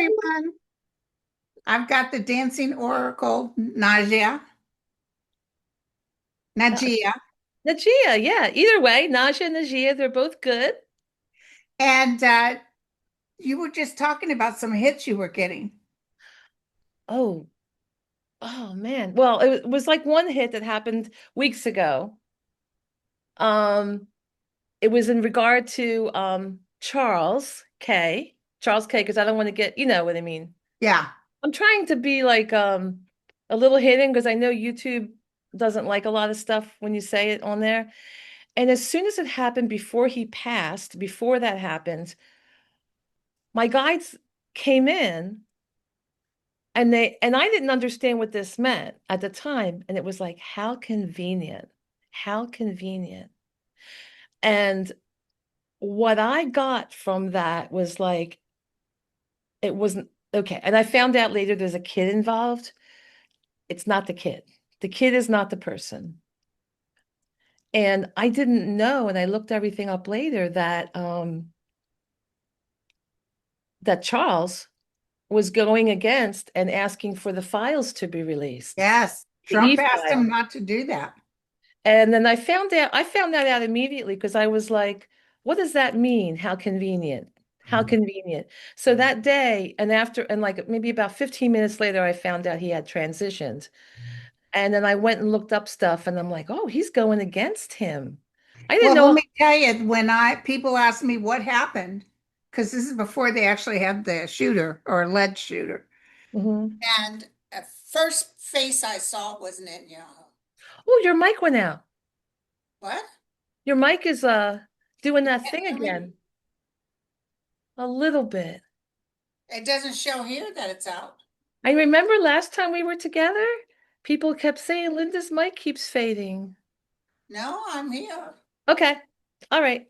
everyone. I've got the dancing oracle, Uh, Najia, Najia, yeah. Either way, Najia and Najia, they're both good. and you were just talking about some hits you were getting. Oh, oh man. Well, it was like one hit that happened weeks ago. Um, it was in regard to Charles K, because I don't want to get, you know what I mean. Yeah, I'm trying to be like a little hidden because I know YouTube doesn't like a lot of stuff when you say it on there. And as soon as it happened before he passed, before that happened, my guides came in and I didn't understand what this meant at the time. And it was like, how convenient, how convenient. And what I got from that was like, it wasn't okay. And I found out later there's a kid involved. It's not the kid. The kid is not the person. And I didn't know, and I looked everything up later that Charles was going against and asking for the files to be released, yes. the Trump asked him e-file. not to do that. And then I found that out immediately because I was like, what does that mean? How convenient. How convenient. So that day and after, and like maybe about 15 minutes later, I found out he had transitioned. And then I went and looked up stuff and I'm like, oh, he's going against him. I didn't Well, let know. me tell you, when I people ask me what happened, because this is before they actually had the shooter or alleged shooter. Mhm. And at first face I saw was Netanyahu. Oh, your mic went out. What? Your mic is doing You that can't thing hear me? again. A little bit. It doesn't show here that it's out. I remember last time we were together, people kept saying Linda's mic keeps fading. No, I'm here. Okay. All right.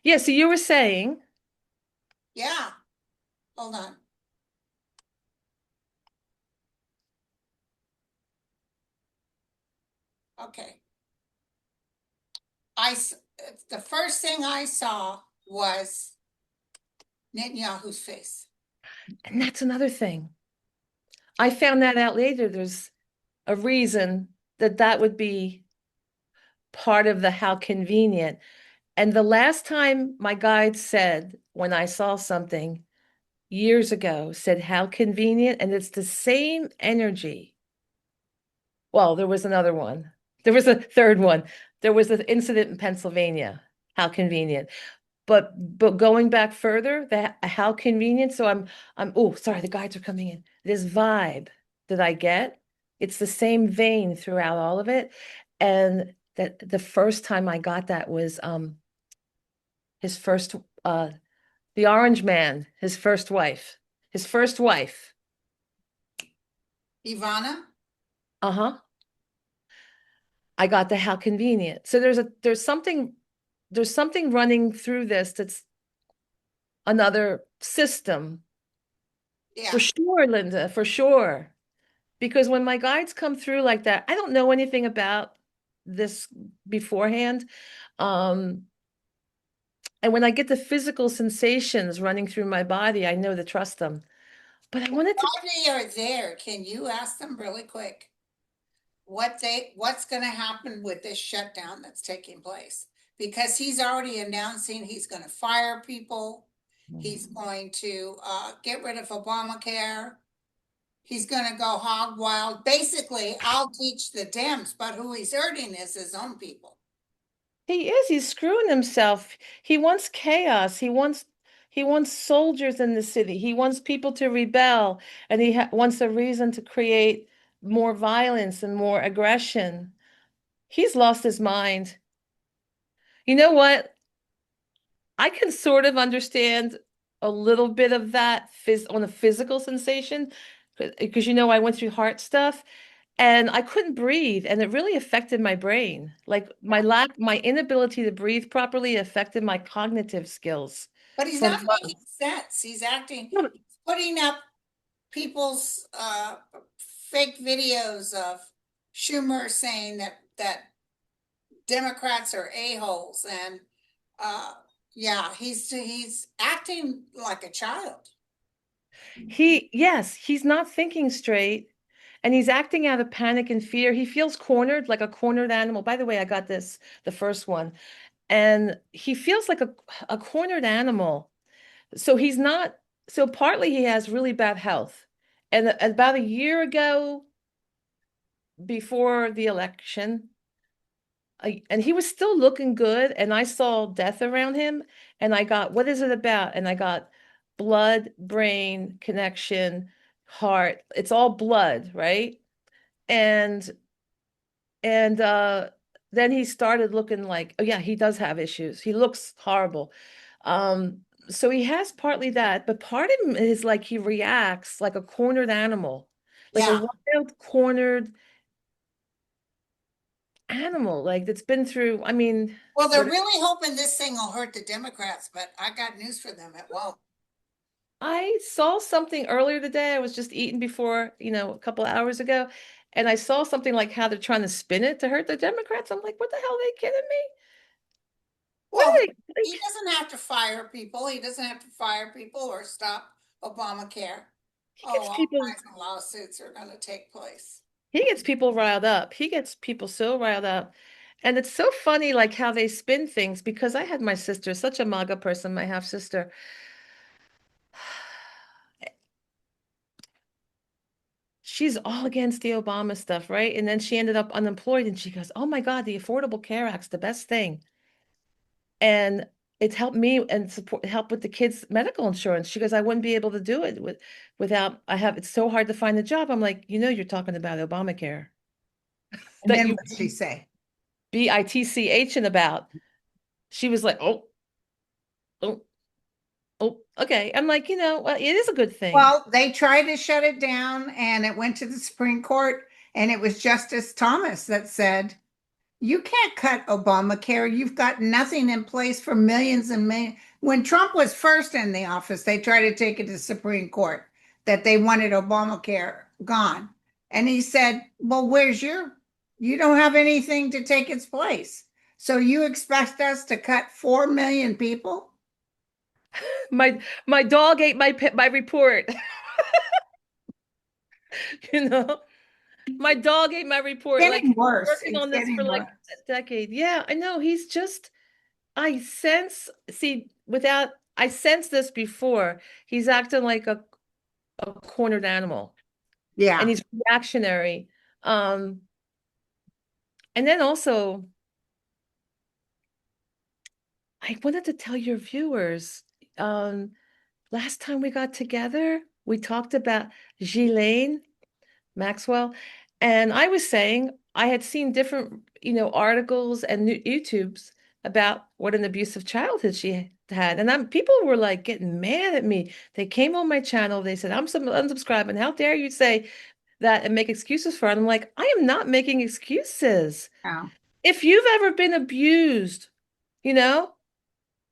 Yeah, so you were saying, Yeah. Hold on. Okay. I s- the first thing I saw was Netanyahu's face. and that's another thing. I found that out later. There's a reason that that would be part of the how convenient. And the last time my guide said, when I saw something years ago, said how convenient, and it's the same energy. Well, there was another one. There was a third one. There was an incident in Pennsylvania. How convenient. But going back further, that how convenient. So I'm oh, sorry, the guides are coming in. This vibe that I get, it's the same vein throughout all of it. And that the first time I got that was his first the orange man, his first wife. His first wife. Ivana? Uh-huh. I got the how convenient. So there's something running through this that's another system. For Yeah. sure, Linda, for sure. Because when my guides come through like that, I don't know anything about this beforehand. Um, and when I get the physical sensations running through my body, I know to trust them. But I wanted to, While they are there, can you ask them really quick what's going to happen with this shutdown that's taking place? Because he's already announcing he's going to fire people. He's going to get rid of Obamacare. He's going to go hog wild. Basically, I'll teach the Dems, but who he's hurting is his own people. he's screwing himself. He wants chaos. He wants soldiers in the city. He wants people to rebel, and he ha wants a reason to create more violence and more aggression. He's lost his mind. You know what? I can sort of understand a little bit of that phys on a physical sensation because you know I went through heart stuff and I couldn't breathe and it really affected my brain. Like my inability to breathe properly affected my cognitive skills But he's for not making months. sense. He's putting up people's fake videos of Schumer saying that Democrats are a-holes and yeah, he's acting like a child. Yes, he's not thinking straight and he's acting out of panic and fear. He feels cornered, like a cornered animal. By the way, I got this, the first one, and he feels like a cornered animal. So he's not, so partly he has really bad health. And about a year ago, before the election, and he was still looking good, and I saw death around him, and I got, what is it about? And I got blood, brain connection, heart. It's all blood, right? And and then he started looking like, oh yeah, he does have issues. He looks horrible. So he has partly that, but part of him is like he reacts like a cornered animal, like a Yeah. wild cornered animal, like that's been through, I mean, Well, they're what really hoping this thing will hurt the Democrats, but I got news for them. It won't. I saw something earlier today. I was just eating before, a couple of hours ago, and I saw something like how they're trying to spin it to hurt the Democrats. I'm like, what the hell are they kidding me? What Well, are they he like? doesn't have to fire people. He doesn't have to fire people or stop Obamacare. He Oh, gets all people kinds of lawsuits are going to take place. he gets people riled up. He gets people so riled up. And it's so funny like how they spin things because I had my sister, such a MAGA person, my half sister. She's all against the Obama stuff, right? And then she ended up unemployed and she goes, "Oh my God, the Affordable Care Act's the best thing." And it's helped me and support help with the kids' medical insurance. She goes, "I wouldn't be able to do it without it's so hard to find a job." I'm like, you're talking about Obamacare And that then you what did she say? bitching about. She was like, "Oh, oh, oh, okay." I'm like, well, it is a good thing. Well, they tried to shut it down and it went to the Supreme Court, and it was Justice Thomas that said, you can't cut Obamacare. You've got nothing in place for millions and millions. When Trump was first in the office, they tried to take it to the Supreme Court that they wanted Obamacare gone. And he said, well, you don't have anything to take its place. So you expect us to cut 4 million people? My dog ate my report. You know, my dog ate my report. Like Getting he's been worse. working It's on this for getting like worse. a decade. Yeah, I know. He's just, I sense this before. He's acting like a cornered animal and Yeah. he's reactionary. Um, and then also, I wanted to tell your viewers, um, last time we got together, we talked about Ghislaine Maxwell. And I was saying I had seen different, articles and YouTubes about what an abusive childhood she had. And people were like getting mad at me. They came on my channel. They said, I'm unsubscribing. How dare you say that and make excuses for it? I'm like, I am not making excuses. Yeah. If you've ever been abused, you know,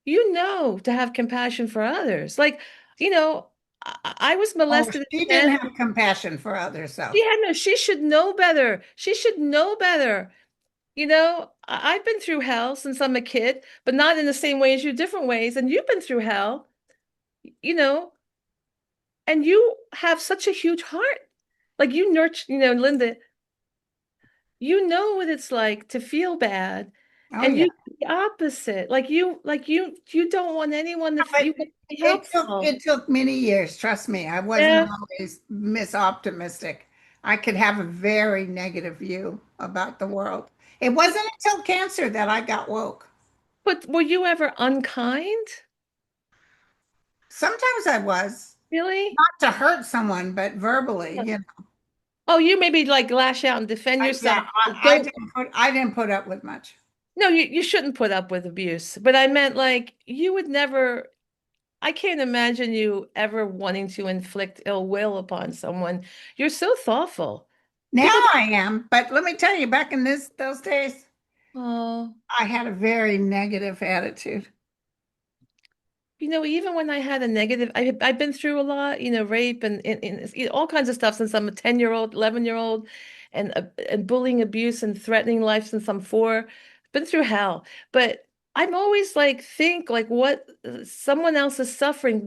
to have compassion for others. Like, I was Oh, molested she at didn't 10. have compassion for others, so. Yeah, no, she should know better. She should know better. I've been through hell since I'm a kid, but not in the same way as you, different ways. And you've been through hell, you know, and you have such a huge heart. Like you nurture, Linda, you know what it's like to feel bad. Oh, And yeah. you the opposite. You don't want anyone to But you want to be helpful. it took many years. Trust me, I wasn't Yeah. always miss optimistic. I could have a very negative view about the world. It wasn't until cancer that I got woke. But were you ever unkind? Sometimes I was, Really? not to hurt someone, but verbally, you know. Oh, you maybe like lash out and defend Yeah, yourself. Don't I didn't put up with much. No, you shouldn't put up with abuse. But I meant like you would never, I can't imagine you ever wanting to inflict ill will upon someone. You're so thoughtful. Now People I am, but let me tell you, back in those days, oh, I had a very negative attitude. even when I had a negative, I've been through a lot, rape and all kinds of stuff since I'm a 10-year-old, 11-year-old, and bullying, abuse, and threatening life since I'm 4. Been through hell. But I'm always like, think like what someone else is suffering.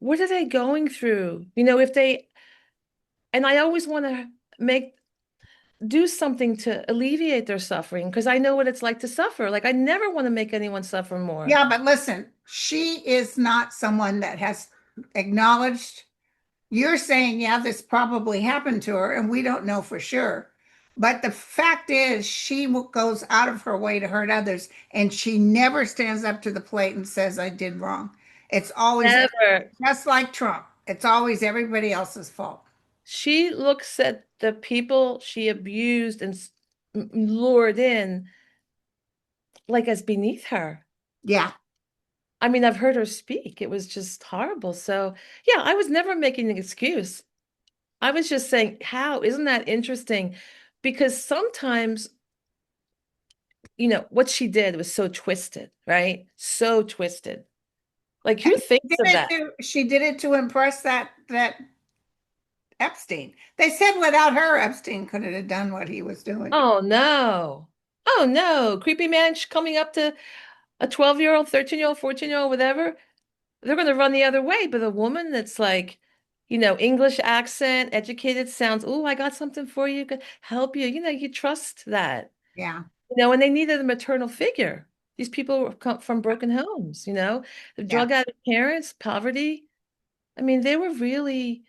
what are they going through? If they, and I always want to make, do something to alleviate their suffering because I know what it's like to suffer. Like I never want to make anyone suffer more. Yeah, but listen, she is not someone that has acknowledged. You're saying, yeah, this probably happened to her, and we don't know for sure. But the fact is, she goes out of her way to hurt others, and she never stands up to the plate and says, I did wrong. It's always Never. just like Trump. It's always everybody else's fault. She looks at the people she abused and lured in like as beneath her. Yeah, I mean, I've heard her speak. It was just horrible. So, yeah, I was never making an excuse. I was just saying, how isn't that interesting? Because sometimes, what she did was so twisted, right? So twisted. Like, who thinks of that? she did it to impress that Epstein. They said without her, Epstein couldn't have done what he was doing. Oh, no. Oh, no. Creepy man coming up to a 12-year-old, 13-year-old, 14-year-old, whatever. They're going to run the other way. But a woman that's like, English accent, educated, sounds, oh, I got something for you, could help you. You trust that, Yeah, and they needed a maternal figure. These people come from broken homes, the yeah, drug addict parents, poverty. I mean, they were really,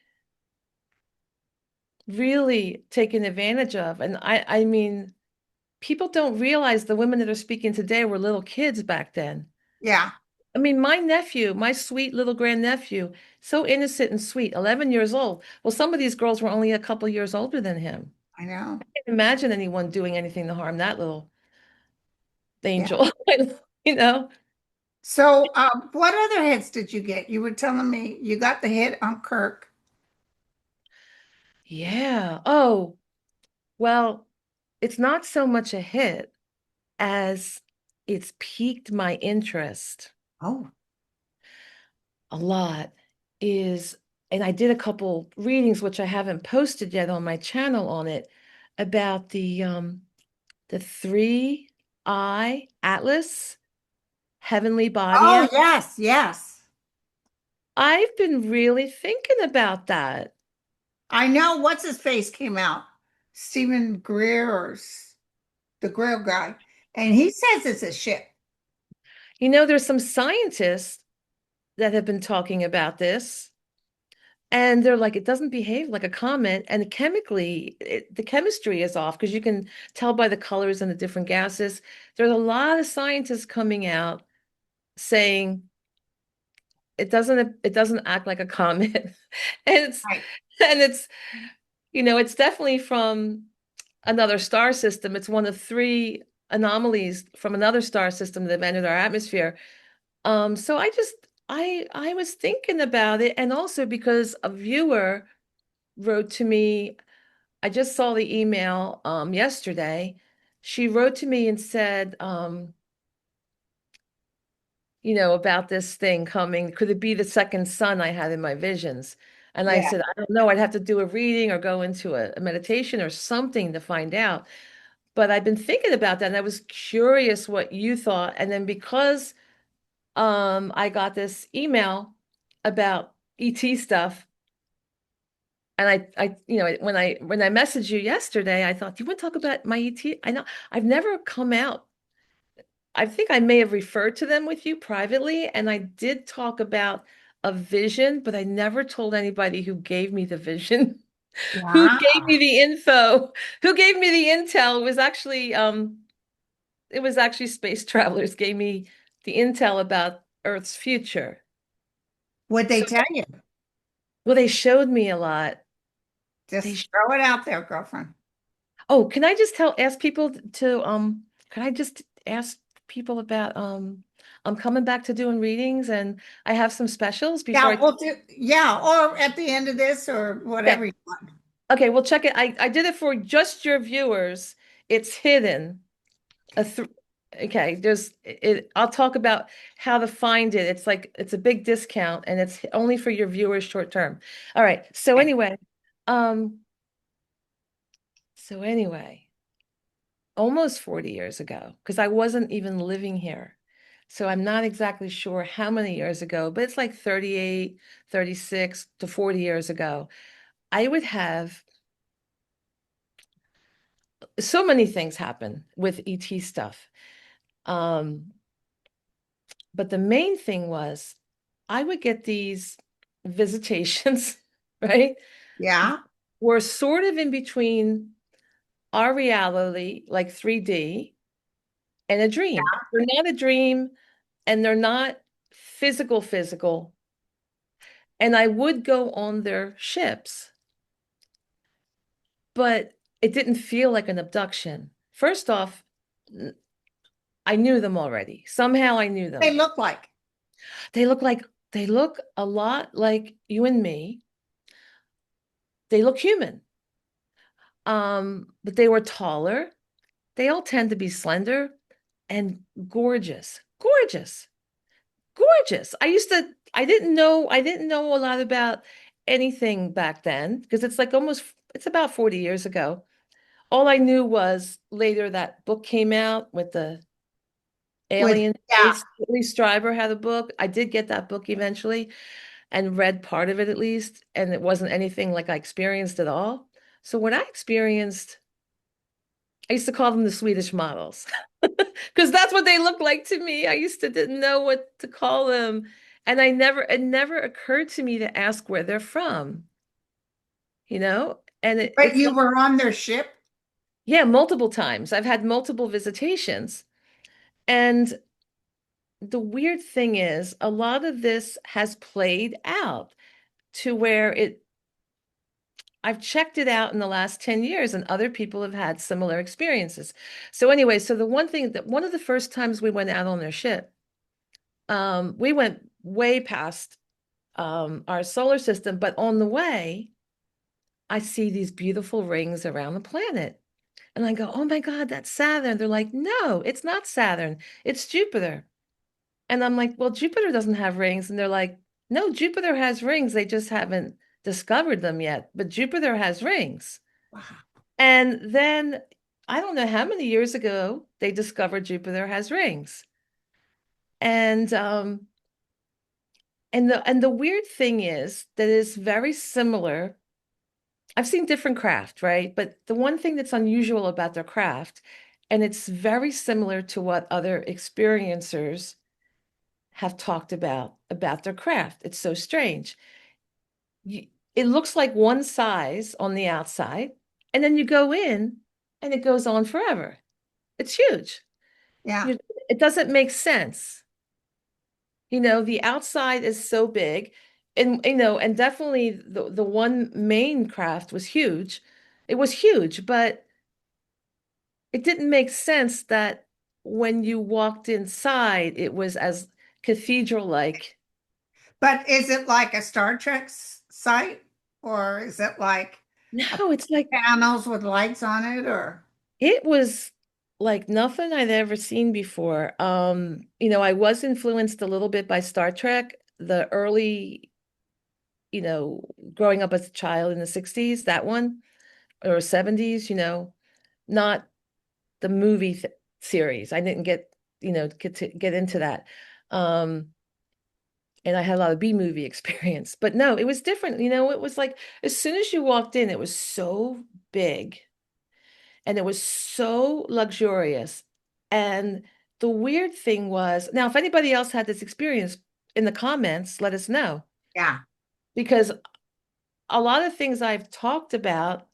really taken advantage of. And I mean, people don't realize the women that are speaking today were little kids back then. yeah, I mean, my nephew, my sweet little grandnephew, so innocent and sweet, 11 years old. Well, some of these girls were only a couple years older than him. I know. Can't imagine anyone doing anything to harm that little Yeah. angel, you know? So, what other hits did you get? You were telling me you got the hit on Kirk. Yeah. Oh, well, it's not so much a hit as it's piqued my interest Oh, a lot is, and I did a couple readings, which I haven't posted yet on my channel on it, about the three eye atlas, heavenly body. oh, yes, yes. I've been really thinking about that. I know what's his face came out, Stephen Greer the Greer guy, and he says it's a ship. There's some scientists that have been talking about this, and they're like, it doesn't behave like a comet, and chemically, the chemistry is off because you can tell by the colors and the different gases. There's a lot of scientists coming out saying it doesn't act like a comet, and it's Right. and it's definitely from another star system. It's one of three anomalies from another star system that have entered our atmosphere. So I was thinking about it, and also because a viewer wrote to me. I just saw the email yesterday. She wrote to me and said, about this thing coming. Could it be the second sun I had in my visions? And I Yeah, said, I don't know. I'd have to do a reading or go into a meditation or something to find out. But I've been thinking about that, and I was curious what you thought. And then because I got this email about ET stuff, and when I messaged you yesterday, I thought, do you want to talk about my ET? I know I've never come out. I think I may have referred to them with you privately, and I did talk about a vision, but I never told anybody who gave me the vision, who gave wow. me the info, who gave me the intel. It was actually space travelers gave me the intel about Earth's future. What they So, tell you? well, they showed me a lot. They Just sh throw it out there, girlfriend. Oh, can I just ask people to can I just ask people about I'm coming back to doing readings, and I have some specials before Yeah, I we'll do. Yeah, or at the end of this, or okay. whatever you want. Okay, we'll check it. I did it for just your viewers. It's hidden. A th Okay, I'll talk about how to find it. It's like it's a big discount, and it's only for your viewers short term. All right. Okay. Um so anyway, almost 40 years ago, because I wasn't even living here. So I'm not exactly sure how many years ago, but it's like 38, 36 to 40 years ago. I would have so many things happen with ET stuff. Um, but the main thing was I would get these visitations, right? Yeah. Were sort of in between our reality, like 3D, and a dream. They're not a dream and they're not physical. And I would go on their ships, but it didn't feel like an abduction. First off, I knew them already. Somehow I knew They them. look like. They look like they look a lot like you and me. They look human. But they were taller. They all tend to be slender and gorgeous. Gorgeous. Gorgeous. I didn't know a lot about anything back then because it's about 40 years ago. All I knew was later that book came out with the With, alien yeah. face. Lee Stryber had a book. I did get that book eventually and read part of it at least, and it wasn't anything like I experienced at all. So what I experienced, I used to call them the Swedish models because that's what they looked like to me. I used to didn't know what to call them, and it never occurred to me to ask where they're from, you know? And But it's you like, were on their ship? yeah, multiple times. I've had multiple visitations. And the weird thing is, a lot of this has played out to where I've checked it out in the last 10 years, and other people have had similar experiences. So, anyway, so the one thing that one of the first times we went out on their ship, we went way past our solar system, but on the way, I see these beautiful rings around the planet. And I go, oh my God, that's Saturn. They're like, no, it's not Saturn, it's Jupiter. And I'm like, well, Jupiter doesn't have rings. And they're like, no, Jupiter has rings. They just haven't discovered them yet. But Jupiter has rings. Wow. And then I don't know how many years ago they discovered Jupiter has rings. And the weird thing is that it's very similar. I've seen different craft, right? But the one thing that's unusual about their craft, and it's very similar to what other experiencers have talked about their craft. It's so strange. It looks like one size on the outside, and then you go in and it goes on forever. It's huge. Yeah. You, it doesn't make sense. You know, the outside is so big, and and definitely the one main craft was huge. It was huge, but it didn't make sense that when you walked inside, it was as cathedral-like. But is it like a Star Trek site? Or is it like a No, it's like panels with lights on it? Or it was like nothing I'd ever seen before. I was influenced a little bit by Star Trek, the early, growing up as a child in the 60s, that one, or 70s, not the movie series. I didn't get into that. Um, and I had a lot of B movie experience. But no, it was different. It was like as soon as you walked in, it was so big and it was so luxurious. And the weird thing was, now, if anybody else had this experience in the comments, let us know. yeah. Because a lot of things I've talked about,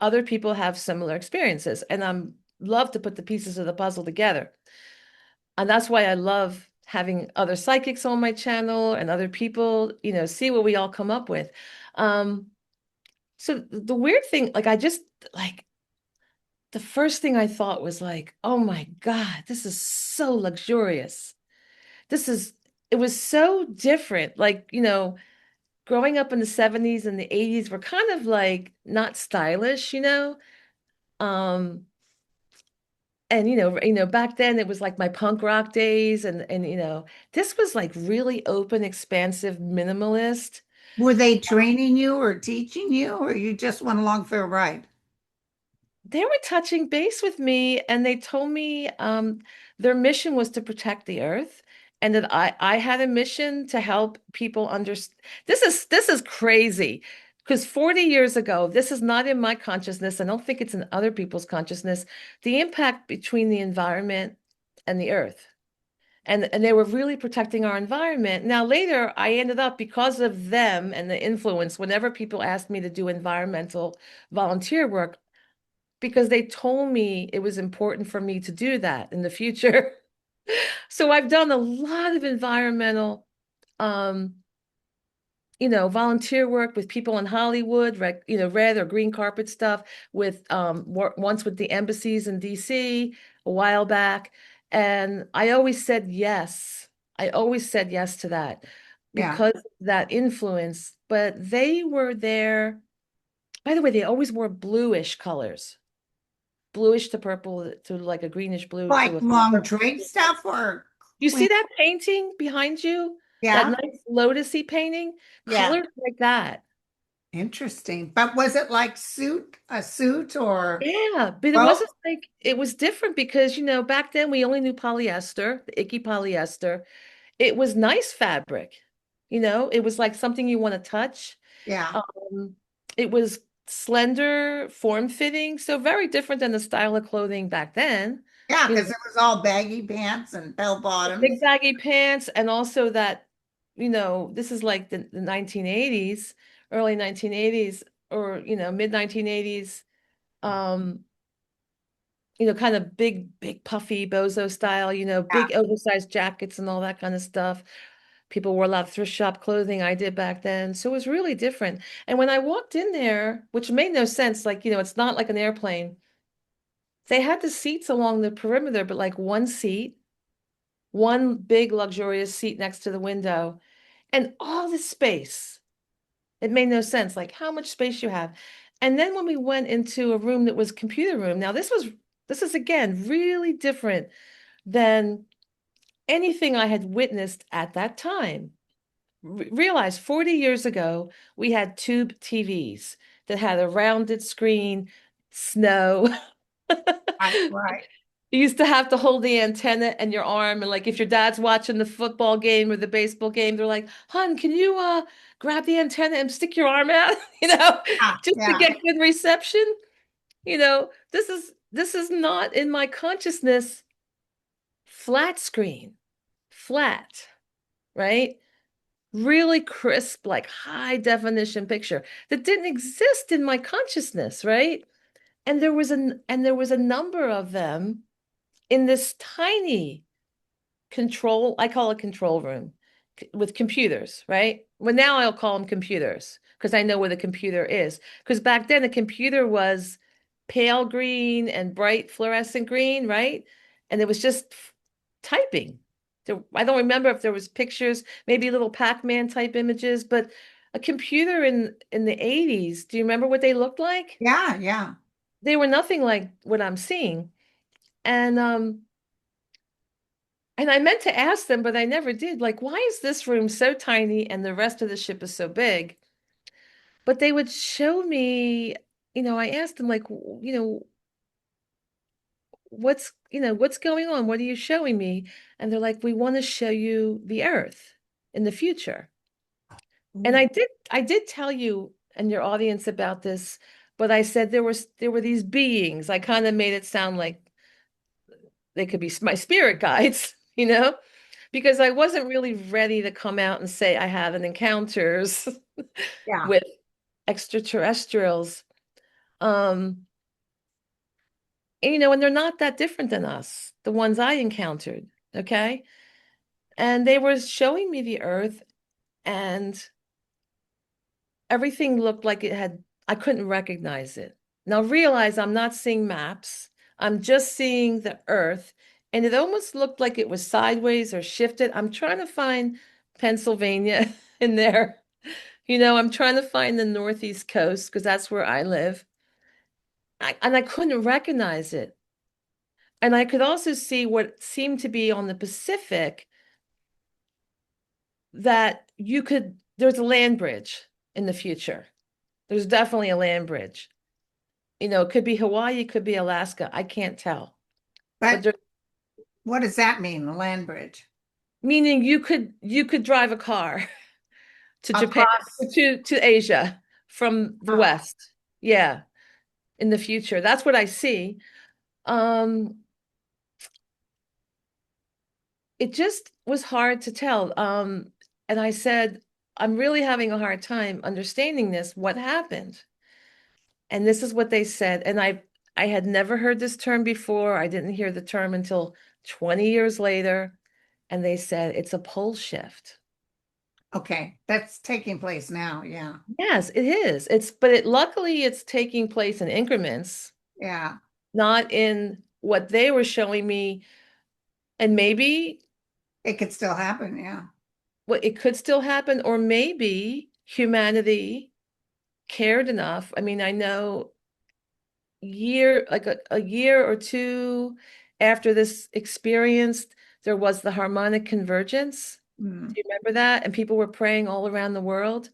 other people have similar experiences. And I'm love to put the pieces of the puzzle together. And that's why I love having other psychics on my channel and other people, see what we all come up with. Um, so the weird thing, like I just like the first thing I thought was like, oh my God, this is so luxurious. This is, it was so different. Like, growing up in the 70s and the 80s were kind of like not stylish. Um, and back then it was like my punk rock days and this was like really open, expansive, minimalist. Were they training you or teaching you, or you just went along for a ride? they were touching base with me and they told me their mission was to protect the earth and that I had a mission to help people understand. This is crazy because 40 years ago, this is not in my consciousness. I don't think it's in other people's consciousness, the impact between the environment and the earth. And they were really protecting our environment. Now later I ended up, because of them and the influence, whenever people asked me to do environmental volunteer work, because they told me it was important for me to do that in the future. So I've done a lot of environmental, um, volunteer work with people in Hollywood, red or green carpet stuff with once with the embassies in DC a while back. And I always said yes. I always said yes to that Yeah. because of that influence. But they were there. By the way, they always wore bluish colors, bluish to purple to like a greenish blue to Like a long purple. drape stuff or You clean? see that painting behind you? That Yeah. nice lotusy painting? Yeah. Colors like that. Interesting. But was it like a suit or Yeah, but it rope? wasn't like it was different because back then we only knew polyester, the icky polyester. It was nice fabric. It was like something you want to touch. Yeah. Um, it was slender, form-fitting, so very different than the style of clothing back then. Yeah, You because know, it was all baggy pants and bell big bottoms. baggy pants, and also that, this is like the 1980s, early 1980s, or mid 1980s. Um, kind of big puffy bozo style, Yeah. big oversized jackets and all that kind of stuff. People wore a lot of thrift shop clothing I did back then. So it was really different. And when I walked in there, which made no sense, like, it's not like an airplane. They had the seats along the perimeter, but like one seat, one big luxurious seat next to the window, and all the space. It made no sense, like how much space you have. And then when we went into a room that was computer room, now this is again really different than anything I had witnessed at that time. Realize 40 years ago, we had tube TVs that had a rounded screen, snow. Right. Right. You used to have to hold the antenna in your arm, and like if your dad's watching the football game or the baseball game, they're like, "Hun, can you grab the antenna and stick your arm out?" Yeah. Just to Yeah. get good reception. This is not in my consciousness. Flat screen, flat, right? Really crisp, like high definition picture that didn't exist in my consciousness, right? And there was a number of them in this tiny I call it control room with computers, right? Well, now I'll call them computers because I know where the computer is. Because back then the computer was pale green and bright fluorescent green, right? And it was just typing. I don't remember if there was pictures, maybe little Pac-Man type images, but a computer in the 80s, do you remember what they looked like? Yeah. Yeah. They were nothing like what I'm seeing. And I meant to ask them, but I never did. Like, why is this room so tiny and the rest of the ship is so big? But they would show me, I asked them, like, what's going on? What are you showing me? And they're like, we want to show you the Earth in the future. And Ooh. I did tell you and your audience about this, but I said there were these beings. I kind of made it sound like they could be my spirit guides, because I wasn't really ready to come out and say I had an encounters Yeah. with extraterrestrials. Um, and they're not that different than us, the ones I encountered. Okay. And they were showing me the earth, and everything looked like I couldn't recognize it. Now realize I'm not seeing maps. I'm just seeing the earth, and it almost looked like it was sideways or shifted. I'm trying to find Pennsylvania in there. I'm trying to find the Northeast coast because that's where I live. And I couldn't recognize it. And I could also see what seemed to be on the Pacific that there's a land bridge in the future. There's definitely a land bridge. It could be Hawaii, it could be Alaska. I can't tell. But But there, what does that mean, the land bridge? meaning you could drive a car to Japan, Across, to Asia from the oh, West. Yeah, in the future. That's what I see. Um, it just was hard to tell. And I said, I'm really having a hard time understanding this. What happened? And this is what they said. And I had never heard this term before. I didn't hear the term until 20 years later. And they said it's a pole shift. okay, that's taking place now. Yeah. Yes, it is. But luckily it's taking place in increments, Yeah. not in what they were showing me. And maybe It could still happen. Yeah. what it could still happen, or maybe humanity cared enough. I mean, I know a year or two after this experience, there was the harmonic convergence. Mm, Do you remember that? And people were praying all around the world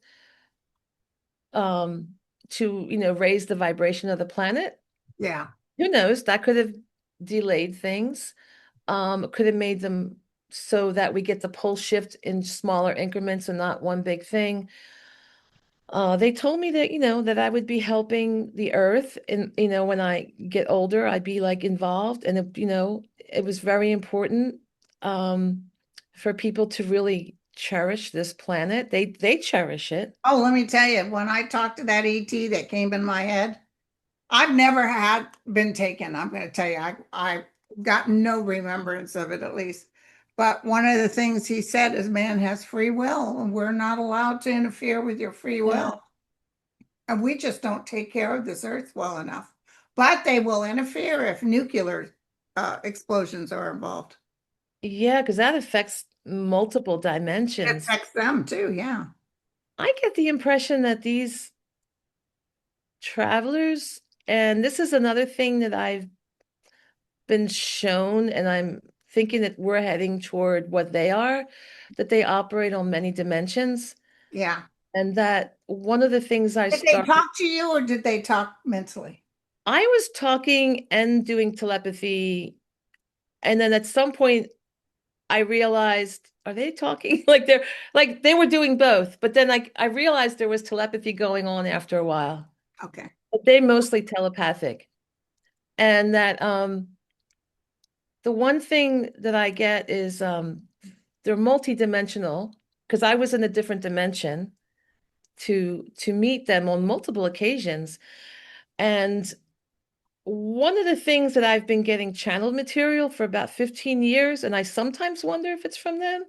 um, to, raise the vibration of the planet. yeah. Who knows? That could have delayed things. Could have made them so that we get the pole shift in smaller increments and not one big thing. They told me that, that I would be helping the earth and, when I get older, I'd be like involved and, it was very important, for people to really cherish this planet. They cherish it. Oh, let me tell you, when I talked to that ET that came in my head, I've never had been taken. I'm going to tell you, I got no remembrance of it at least. But one of the things he said is man has free will, and we're not allowed to interfere with your free Yeah. will. And we just don't take care of this earth well enough. But they will interfere if nuclear explosions are involved. Yeah, because that affects multiple It dimensions. affects them too, yeah. I get the impression that these travelers, and this is another thing that I've been shown, and I'm thinking that we're heading toward what they are, that they operate on many dimensions. Yeah. And that one of the things Did they talk to you or did they talk mentally? I was talking and doing telepathy. And then at some point, I realized, are they talking? Like they were doing both. But then I realized there was telepathy going on after a while. Okay. But they mostly telepathic. And that the one thing that I get is they're multidimensional because I was in a different dimension to meet them on multiple occasions. And one of the things that I've been getting channeled material for about 15 years, and I sometimes wonder if it's from them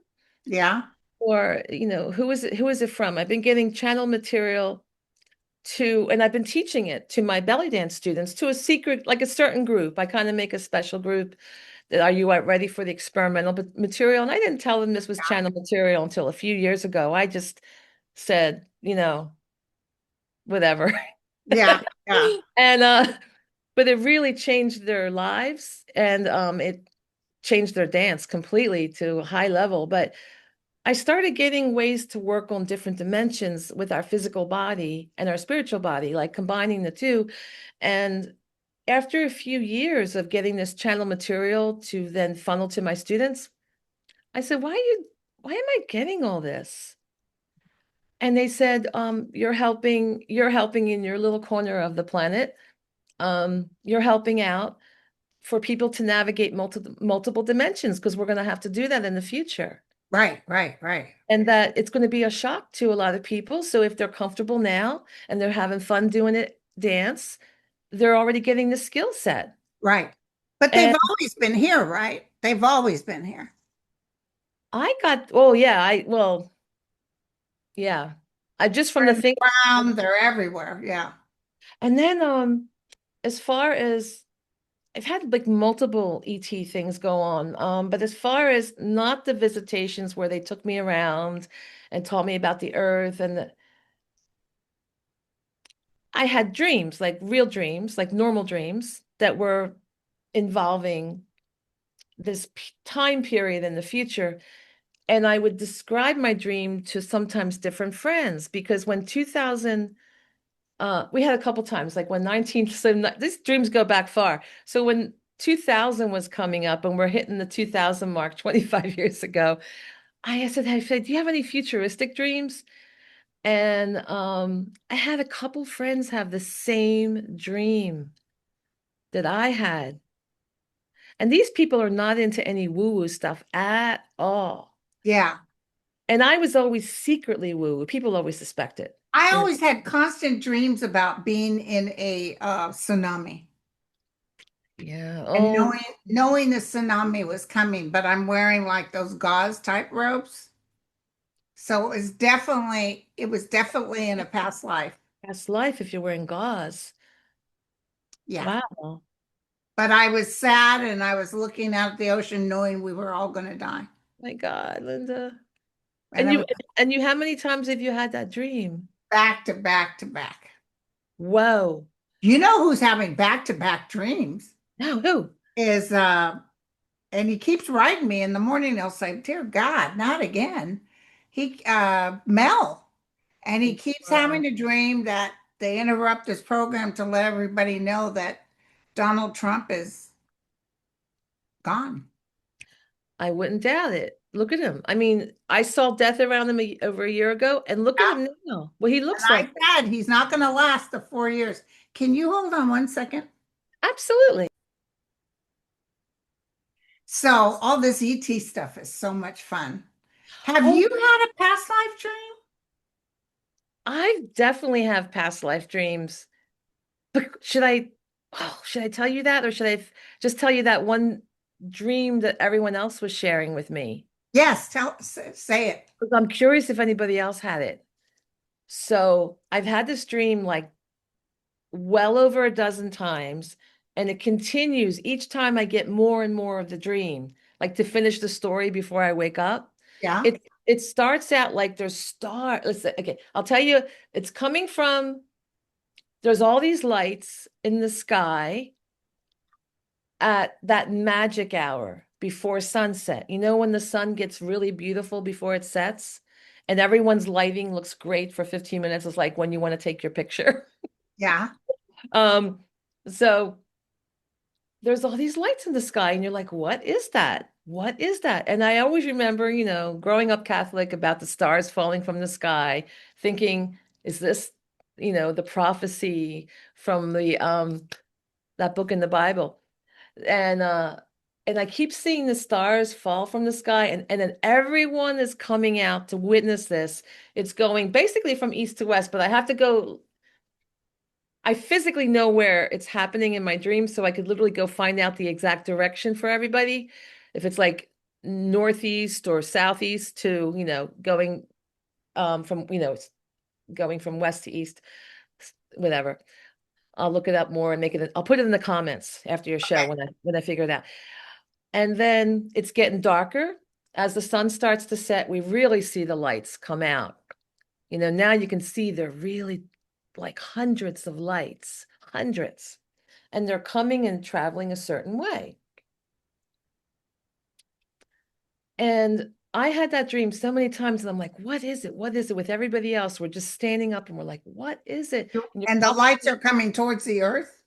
Yeah. or, who is it from? I've been getting channel material and I've been teaching it to my belly dance students, to a secret, like a certain group. I kind of make a special group that are you ready for the experimental material? And I didn't tell them this was channel material until a few years ago. I just said, whatever. Yeah. Yeah. And but it really changed their lives and it changed their dance completely to a high level. But I started getting ways to work on different dimensions with our physical body and our spiritual body, like combining the two. And after a few years of getting this channel material to then funnel to my students, I said, why am I getting all this? And they said, you're helping in your little corner of the planet. You're helping out for people to navigate multiple dimensions because we're going to have to do that in the future. Right, right, right, And that it's going to be a shock to a lot of people. So if they're comfortable now and they're having fun doing it, dance, they're already getting the skill set. right. But they've And always been here, right? They've always been here. oh yeah, yeah. I just from They're the in the thing. ground, they're everywhere. Yeah. And then as far as I've had like multiple ET things go on. But as far as not the visitations where they took me around and taught me about the earth I had dreams, like real dreams, like normal dreams that were involving this time period in the future. And I would describe my dream to sometimes different friends because when We had a couple times, like when 19, so these dreams go back far. So when 2000 was coming up and we're hitting the 2000 mark 25 years ago, I said, do you have any futuristic dreams? And I had a couple friends have the same dream that I had. And these people are not into any woo-woo stuff at all. Yeah. And I was always secretly woo-woo. People always suspect it. I You know, always had constant dreams about being in a tsunami yeah. and Oh, knowing the tsunami was coming, but I'm wearing like those gauze type robes. So it was definitely in a past life. past life if you're wearing gauze. Yeah. Wow. But I was sad and I was looking out at the ocean knowing we were all going to die. My God, Linda. And it was And you, how many times have you had that dream? back to back to back. Whoa. You know who's having back to back dreams No, who? is and he keeps writing me in the morning. He'll say, "Dear God, not again." Mel, and he keeps Wow. having a dream that they interrupt this program to let everybody know that Donald Trump is gone. I wouldn't doubt it. Look at him. I mean, I saw death around him over a year ago, and look at Yeah. him now. What he And looks like. I said he's not going to last the 4 years. Can you hold on one second? Absolutely. So all this ET stuff is so much fun. Have Oh, you had a past life dream? I definitely have past life dreams. But should I tell you that, or should just tell you that one dream that everyone else was sharing with me? Yes, say it. Because I'm curious if anybody else had it. So I've had this dream like well over a dozen times, and it continues each time I get more and more of the dream, like to finish the story before I wake up. Yeah, It starts out like there's okay, I'll tell you, it's coming from there's all these lights in the sky at that magic hour before sunset. You know, when the sun gets really beautiful before it sets and everyone's lighting looks great for 15 minutes. It's like when you want to take your picture. yeah. Um, so there's all these lights in the sky, and you're like, what is that? What is that? And I always remember, growing up Catholic about the stars falling from the sky, thinking, is this, the prophecy from the that book in the Bible? And I keep seeing the stars fall from the sky, and then everyone is coming out to witness this. It's going basically from east to west, but I have to go. I physically know where it's happening in my dreams, so I could literally go find out the exact direction for everybody. If it's like northeast or southeast to, going from, going from west to east, whatever. I'll look it up more and I'll put it in the comments after your show Okay. when I figure it out. And then it's getting darker. As the sun starts to set, we really see the lights come out. Now you can see they're really like hundreds of lights, hundreds, and they're coming and traveling a certain way. And I had that dream so many times, and I'm like, what is it? What is it? With everybody else, we're just standing up and we're like, what is it? And And the lights are coming towards the earth,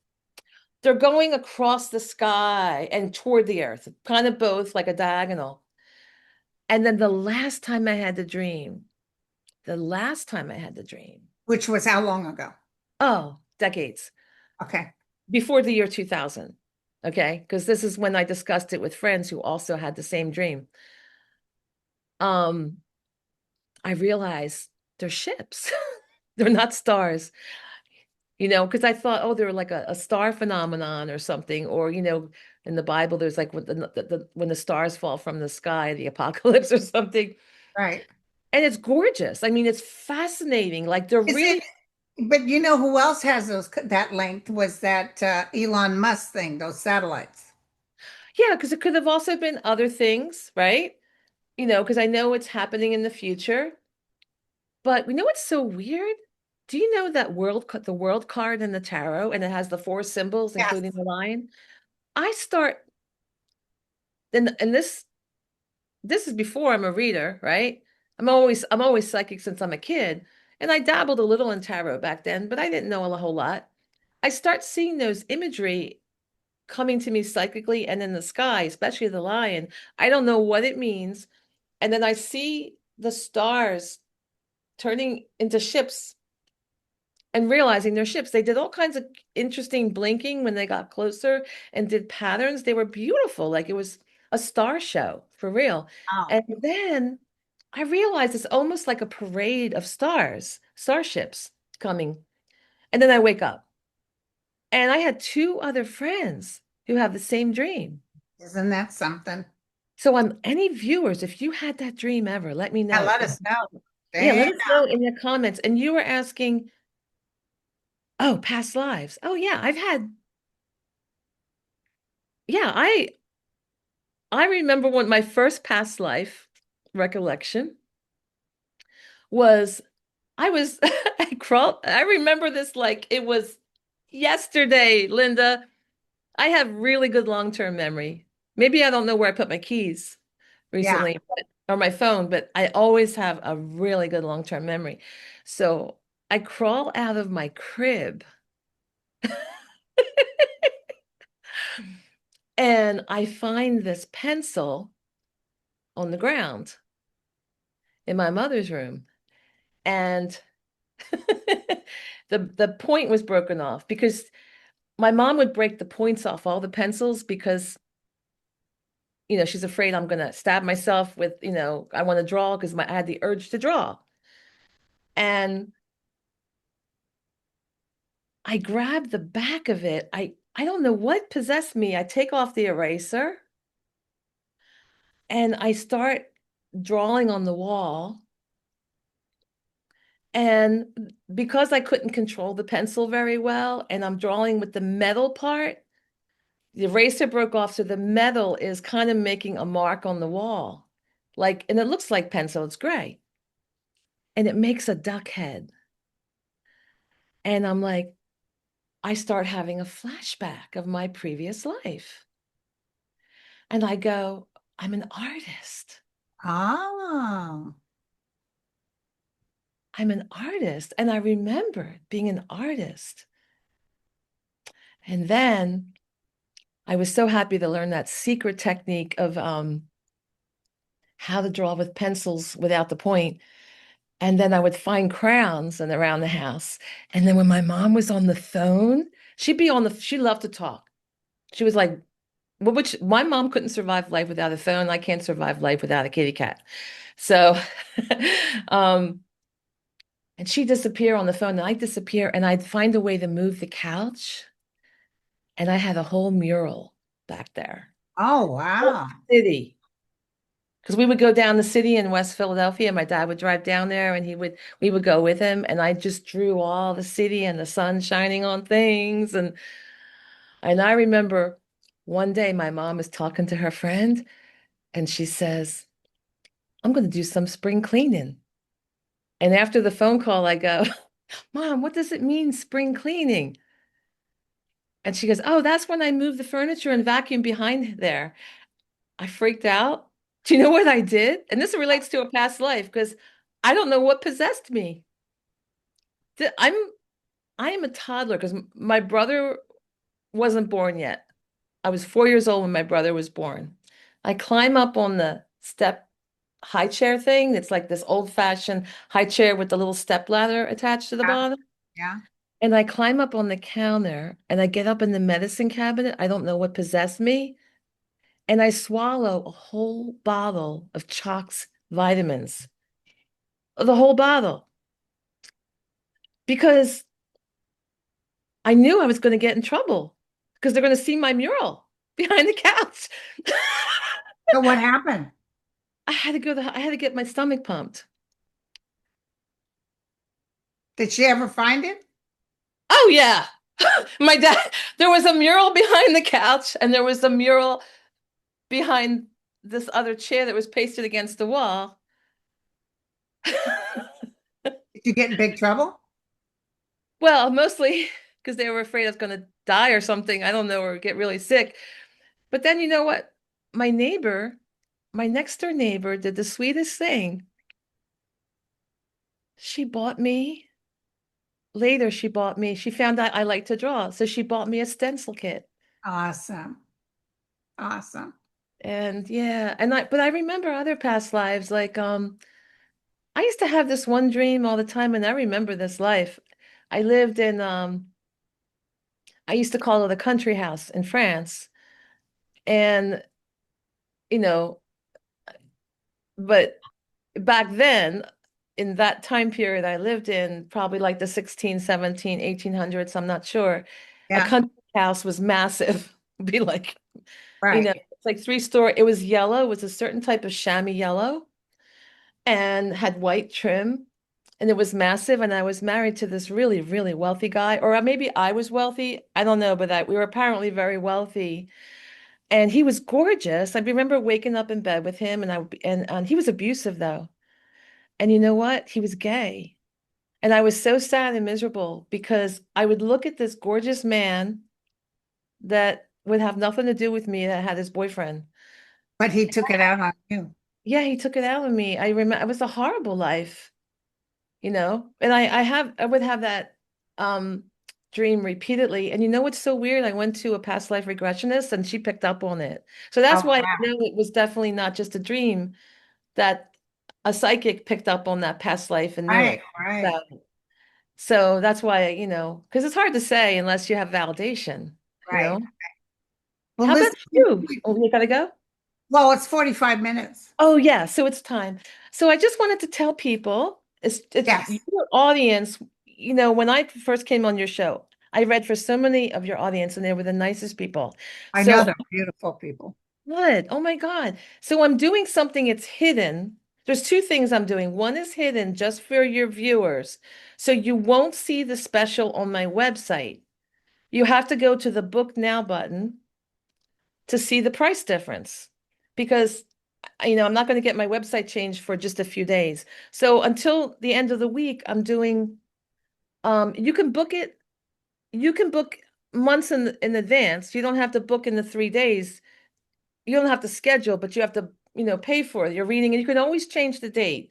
they're going across the sky and toward the earth, kind of both like a diagonal. And then the last time I had the dream, which was how long ago? oh, decades Okay. before the year 2000. Okay. Because this is when I discussed it with friends who also had the same dream. Um, I realized they're ships. They're not stars, because I thought, oh, they're like a star phenomenon or something, or, in the Bible, there's like when the stars fall from the sky, the apocalypse or something. Right. And it's gorgeous. I mean, it's fascinating. Like they're Is it, really, but you know who else has that length was that Elon Musk thing, those satellites. yeah, because it could have also been other things, right? Because I know it's happening in the future. But we know what's so weird? Do you know that the world card in the tarot, and it has the four symbols, Yes. including the lion? I start, and this is before I'm a reader, right? I'm always psychic since I'm a kid. and I dabbled a little in tarot back then, but I didn't know a whole lot. I start seeing those imagery coming to me psychically and in the sky, especially the lion. I don't know what it means. And then I see the stars turning into ships and realizing they're ships. They did all kinds of interesting blinking when they got closer and did patterns. They were beautiful, like it was a star show for real. Oh, And then I realized it's almost like a parade of stars, starships coming. And then I wake up. And I had two other friends who have the same dream. isn't that something? So on any viewers, if you had that dream ever, let me Yeah, know. let us know. Yeah, Dang. let us know in the comments. And you were asking, oh, past lives. Oh yeah, yeah, I remember when my first past life recollection was I was I remember this like it was yesterday, Linda. I have really good long-term memory. Maybe I don't know where I put my keys Yeah. recently, or my phone, but I always have a really good long-term memory. So I crawl out of my crib and I find this pencil on the ground in my mother's room. And the point was broken off because my mom would break the points off all the pencils because she's afraid I'm gonna stab myself with, I want to draw because I had the urge to draw. And I grabbed the back of it. I don't know what possessed me. I take off the eraser and I start drawing on the wall. And because I couldn't control the pencil very well, and I'm drawing with the metal part, the eraser broke off, so the metal is kind of making a mark on the wall. And it looks like pencil, it's gray. And it makes a duck head. And I'm like, I start having a flashback of my previous life. And I go, I'm an artist. Oh, I'm an artist. And I remember being an artist. And then I was so happy to learn that secret technique of how to draw with pencils without the point. And then I would find crowns and around the house. And then when my mom was on the phone, she loved to talk. She was like, well, which my mom couldn't survive life without a phone. I can't survive life without a kitty cat. So, um, and she'd disappear on the phone and I'd disappear and I'd find a way to move the couch. And I had a whole mural back there. oh, Whole wow. city. Because we would go down the city in West Philadelphia. My dad would drive down there and we would go with him. And I just drew all the city and the sun shining on things. And I remember one day my mom was talking to her friend and she says, I'm going to do some spring cleaning. And after the phone call, I go, Mom, what does it mean, spring cleaning? And she goes, oh, that's when I moved the furniture and vacuum behind there. I freaked out. Do you know what I did? And this relates to a past life because I don't know what possessed me. Th- I'm I am a toddler because my brother wasn't born yet. I was 4 years old when my brother was born. I climb up on the step high chair thing. It's like this old-fashioned high chair with the little step ladder attached to the Yeah, bottom. yeah. And I climb up on the counter and I get up in the medicine cabinet. I don't know what possessed me. And I swallow a whole bottle of Chalk's vitamins, the whole bottle, because I knew I was going to get in trouble because they're going to see my mural behind the couch. So what happened? I had to get my stomach pumped. Did she ever find it? Oh yeah. My dad, there was a mural behind the couch and there was a mural behind this other chair that was pasted against the wall. Did you get in big trouble? Well, mostly because they were afraid I was going to die or something. I don't know, or get really sick. But then you know what? My neighbor, my next door neighbor, did the sweetest thing. she bought me, later she bought me, she found out I like to draw. So she bought me a stencil kit. Awesome. Awesome. And yeah, but I remember other past lives, like I used to have this one dream all the time, and I remember this life. I lived in I used to call it a country house in France. And you know, but back then, in that time period I lived in, probably like the 16, 17, 1800s, I'm not sure, a Yeah. country house was massive. Be like, Right. it's like three-story. It was yellow, it was a certain type of chamois yellow, and had white trim. And it was massive. And I was married to this really, really wealthy guy. Or maybe I was wealthy. I don't know, but we were apparently very wealthy. And he was gorgeous. I remember waking up in bed with him, and and he was abusive though. And you know what? He was gay. And I was so sad and miserable because I would look at this gorgeous man that would have nothing to do with me that had his boyfriend. But he took it out on you. Yeah, he took it out of me. I remember it was a horrible life, And I would have that um dream repeatedly. And you know what's so weird? I went to a past life regressionist and she picked up on it. So that's Oh, why I wow. know it was definitely not just a dream, that a psychic picked up on that past life and knew Right, it. right, So that's why, because it's hard to say unless you have validation, you right. know? Well, How about listen, you? Oh, you gotta go? well, it's 45 minutes. Oh yeah, so it's time. So I just wanted to tell people, it's Yes, your audience, when I first came on your show, I read for so many of your audience and they were the nicest people. I know So they're beautiful people. good. Oh my God. So I'm doing something, it's hidden. There's two things I'm doing. One is hidden just for your viewers. So you won't see the special on my website. You have to go to the book now button to see the price difference because I'm not going to get my website changed for just a few days. So until the end of the week, I'm doing you can book months in advance. You don't have to book in the 3 days. You don't have to schedule, but you have to, pay for it. You're reading and you can always change the date.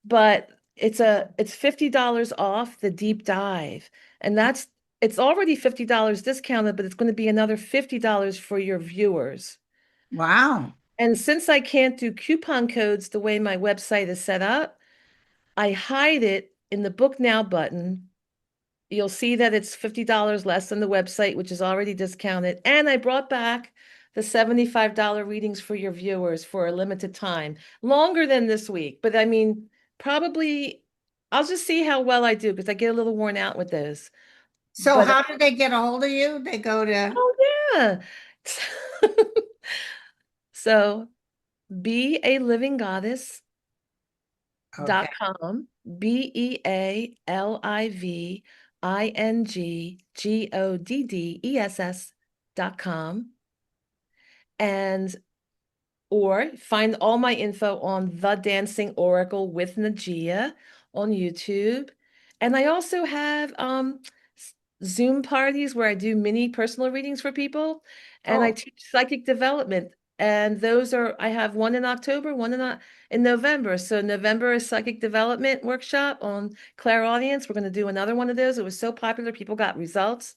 But it's $50 off the deep dive. And it's already $50 discounted, but it's going to be another $50 for your viewers. Wow. And since I can't do coupon codes the way my website is set up, I hide it in the book now button. You'll see that it's $50 less than the website, which is already discounted. And I brought back the $75 readings for your viewers for a limited time, longer than this week. But I mean, probably I'll just see how well I do because I get a little worn out with those. So But how did they get a hold of you? They go to, oh yeah. So be a living goddess okay. dot com, BeALivingGoddess.com, and or find all my info on The Dancing Oracle with Najia on YouTube. And I also have Zoom parties where I do mini personal readings for people, and I Oh, teach psychic development. And I have one in October, one in November. So November is psychic development workshop on clairaudience. We're going to do another one of those. It was so popular, people got results.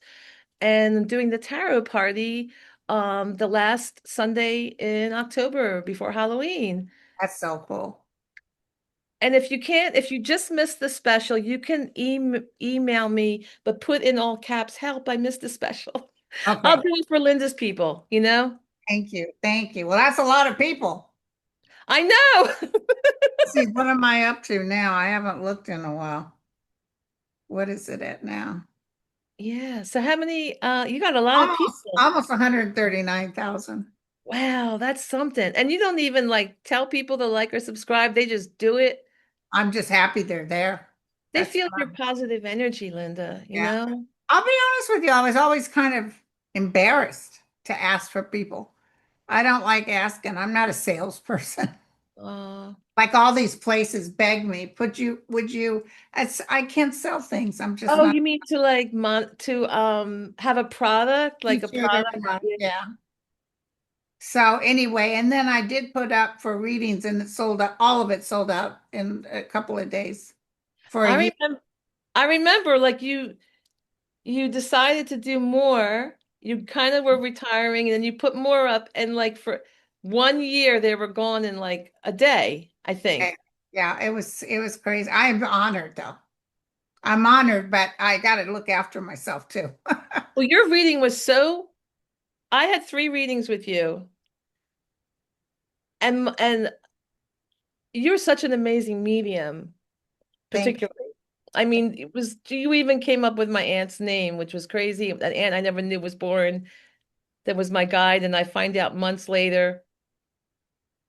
And doing the tarot party the last Sunday in October before Halloween. that's so cool. And if you just missed the special, you can email me, but put in all caps, help, I missed the special. I'll Okay. do it for Linda's people. Thank you. Thank you. Well, that's a lot of people. I know. Let's see, what am I up to now? I haven't looked in a while. What is it at now? Yeah. So how many, you got a lot of Almost, people. almost 139,000. Wow, that's something. And you don't even like tell people to like or subscribe. They just do it. I'm just happy they're there. They That's feel what your I'm, positive energy, Linda, you yeah. know? I'll be honest with you, I was always kind of embarrassed to ask for people. I don't like asking. I'm not a salesperson. Uh, Like all these places beg me, would you, I can't sell things. I'm just oh, not you mean to like have a product, like a feature their product? product. Yeah. Yeah. So anyway, and then I did put up for readings and it sold out, all of it sold out in a couple of days. for a I year. remember, I remember like you decided to do more. You kind of were retiring and then you put more up and like for 1 year they were gone in like a day, I Eh, think. Yeah, it was crazy. I'm honored though. I'm honored, but I got to look after myself too. Well, your reading was so, I had 3 readings with you and you're such an amazing medium, Thank you. particularly. I mean, it was you even came up with my aunt's name, which was crazy. That aunt I never knew was born. That was my guide, and I find out months later.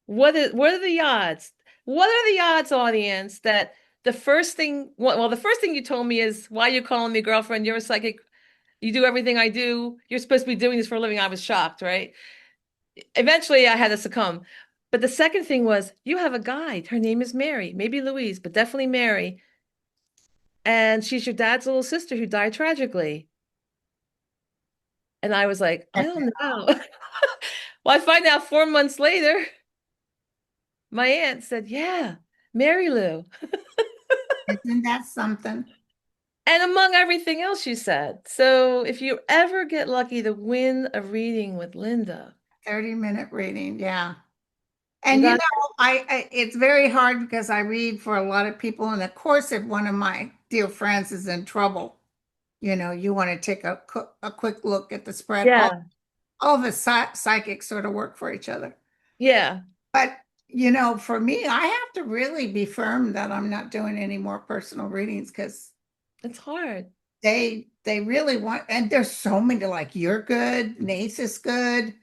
What are the odds? What are the odds, audience, that the first thing, well, the first thing you told me is, why are you calling me girlfriend? You're a psychic. You do everything I do. You're supposed to be doing this for a living. I was shocked, right? Eventually, I had to succumb. But the second thing was, you have a guide. Her name is Mary, maybe Louise, but definitely Mary. And she's your dad's little sister who died tragically. And I was like, I don't know. Well, I find out 4 months later, my aunt said, yeah, Mary Lou. Isn't that something? And among everything else you said. So if you ever get lucky to win a reading with Linda, 30-minute reading, yeah. you And got, it's very hard because I read for a lot of people, and of course, if one of my dear friends is in trouble, you want to take a quick look at the spread. yeah, All of us psychics sort of work for each other. yeah, But for me, I have to really be firm that I'm not doing any more personal readings because it's hard. they really want, and there's so many like you're good, Nace is good,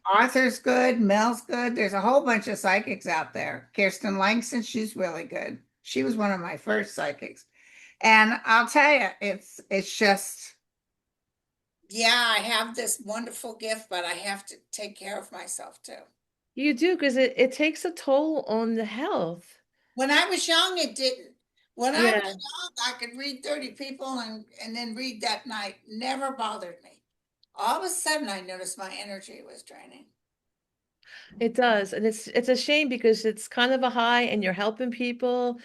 Arthur's good, Mel's good. There's a whole bunch of psychics out there. Kirsten Langston, she's really good. She was one of my first psychics. And I'll tell you, it's just, yeah, I have this wonderful gift, but I have to take care of myself too. You do because it takes a toll on the health. When I was young, it didn't. When I was Yeah, young, I could read 30 people and then read that night. Never bothered me. All of a sudden, I noticed my energy was draining. it does. And it's a shame because it's kind of a high and you're helping people,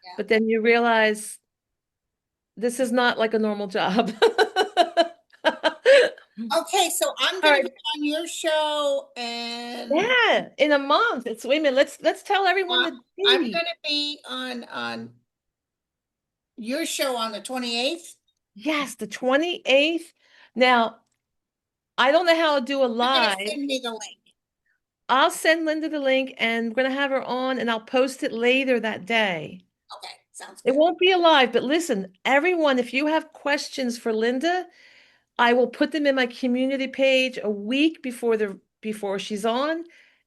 Yeah. but then you realize this is not like a normal job. Okay, so I'm All going to right. be on your show and Yeah, in a month. It's wait a minute. Let's tell everyone uh, the I'm date. going to be on your show on the 28th. Yes, the 28th. Now, I don't know how to do a You're going to live. send me the link. I'll send Linda the link and we're gonna have her on and I'll post it later that day. Okay, sounds It good. won't be a live, but listen, everyone, if you have questions for Linda, I will put them in my community page a week before she's on,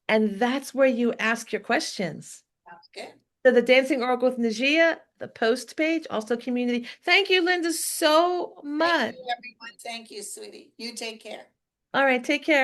and that's where you ask your questions. Sounds good. So the Dancing Oracle with Najia, the post page, also community. Thank you, Linda, so Thank much. you, everyone. Thank you, sweetie. You take care. All right, take care.